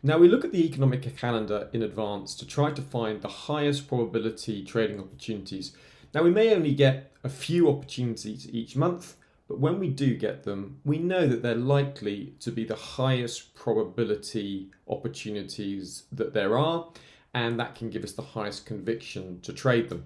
Now we look at the economic calendar in advance to try to find the highest probability trading opportunities. Now we may only get a few opportunities each month, but when we do get them, we know that they're likely to be the highest probability opportunities that there are, and that can give us the highest conviction to trade them.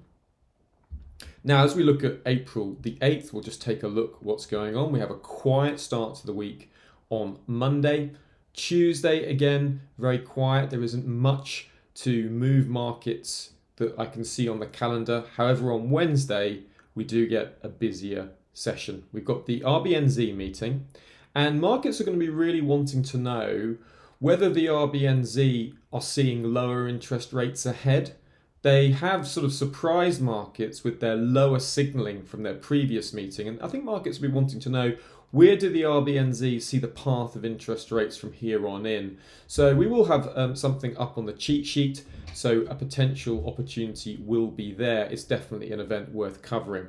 Now, as we look at April the 8th, we'll just take a look what's going on. We have a quiet start to the week on Monday. Tuesday, again, very quiet. There isn't much to move markets that I can see on the calendar. However, on Wednesday, we do get a busier session. We've got the RBNZ meeting, and markets are going to be really wanting to know whether the RBNZ are seeing lower interest rates ahead. They have sort of surprised markets with their lower signalling from their previous meeting, and I think markets will be wanting to know, where do the RBNZ see the path of interest rates from here on in? So we will have something up on the cheat sheet, so a potential opportunity will be there. It's definitely an event worth covering.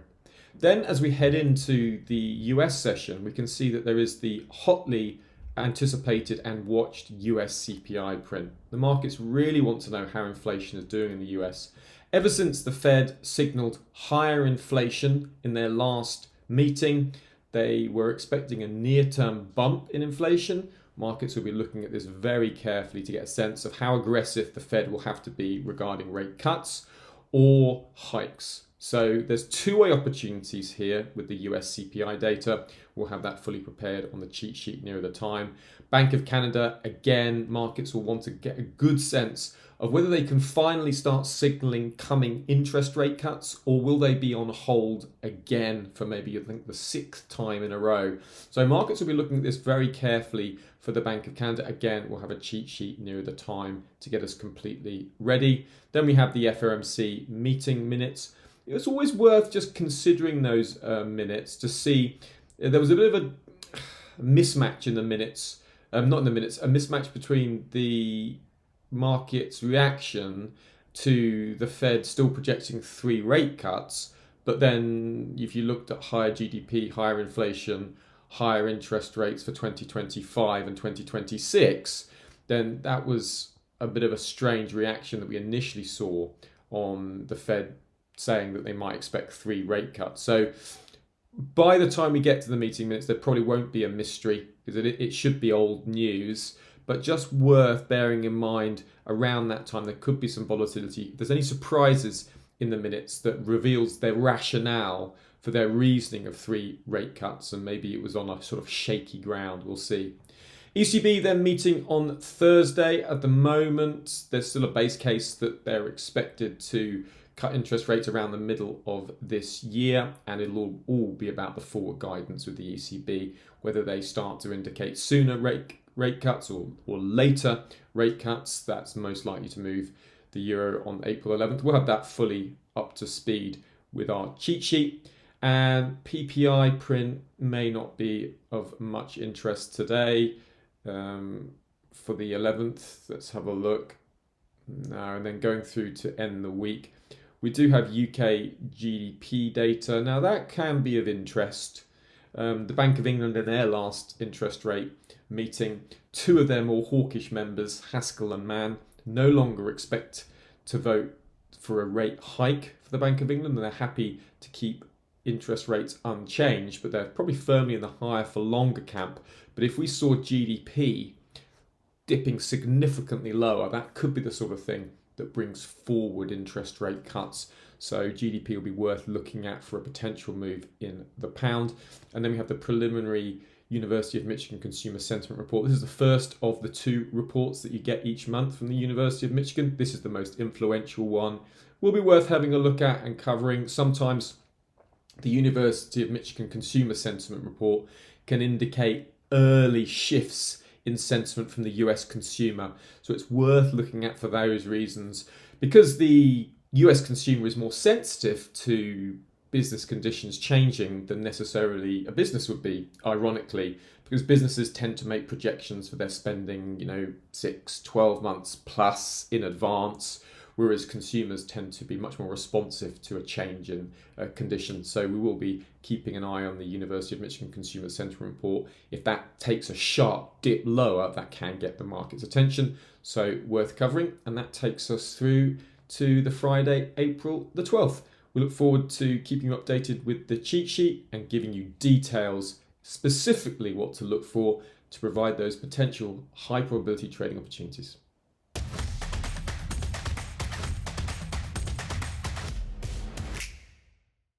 Then as we head into the US session, we can see that there is the hotly anticipated and watched US CPI print. The markets really want to know how inflation is doing in the US. Ever since the Fed signaled higher inflation in their last meeting, they were expecting a near-term bump in inflation. Markets will be looking at this very carefully to get a sense of how aggressive the Fed will have to be regarding rate cuts or hikes. So there's two-way opportunities here with the US CPI data. We'll have that fully prepared on the cheat sheet nearer the time. Bank of Canada, again, markets will want to get a good sense of whether they can finally start signaling coming interest rate cuts, or will they be on hold again for maybe, I think, the sixth time in a row. So markets will be looking at this very carefully for the Bank of Canada. Again, we'll have a cheat sheet nearer the time to get us completely ready. Then we have the FOMC meeting minutes. It's always worth just considering those minutes to see. There was a bit of a mismatch in the minutes, not in the minutes, a mismatch between the market's reaction to the Fed still projecting 3 rate cuts, but then if you looked at higher GDP, higher inflation, higher interest rates for 2025 and 2026, then that was a bit of a strange reaction that we initially saw on the Fed saying that they might expect 3 rate cuts. So by the time we get to the meeting minutes, there probably won't be a mystery, because it should be old news, but just worth bearing in mind around that time there could be some volatility. If there's any surprises in the minutes that reveals their rationale for their reasoning of 3 rate cuts, and maybe it was on a sort of shaky ground, we'll see. ECB then meeting on Thursday. At the moment, there's still a base case that they're expected to cut interest rates around the middle of this year, and it'll all be about the forward guidance with the ECB, whether they start to indicate sooner rate cuts or later rate cuts. That's most likely to move the euro on April 11th. We'll have that fully up to speed with our cheat sheet. And PPI print may not be of much interest today. For the 11th, let's have a look now, and then going through to end the week. We do have UK GDP data. Now that can be of interest. The Bank of England in their last interest rate meeting, 2 of their more hawkish members, Haskell and Mann, no longer expect to vote for a rate hike for the Bank of England, and they're happy to keep interest rates unchanged, but they're probably firmly in the higher for longer camp. But if we saw GDP dipping significantly lower, that could be the sort of thing that brings forward interest rate cuts. So GDP will be worth looking at for a potential move in the pound. And then we have the preliminary University of Michigan Consumer Sentiment Report. This is the first of the 2 reports that you get each month from the University of Michigan. This is the most influential one. Will be worth having a look at and covering. Sometimes the University of Michigan Consumer Sentiment Report can indicate early shifts in sentiment from the US consumer. So it's worth looking at for those reasons. Because the US consumer is more sensitive to business conditions changing than necessarily a business would be, ironically, because businesses tend to make projections for their spending, 6, 12 months plus in advance, whereas consumers tend to be much more responsive to a change in conditions. So we will be keeping an eye on the University of Michigan Consumer Sentiment Report. If that takes a sharp dip lower, that can get the market's attention, so worth covering. And that takes us through to the Friday, April the 12th. We look forward to keeping you updated with the cheat sheet and giving you details, specifically what to look for to provide those potential high probability trading opportunities.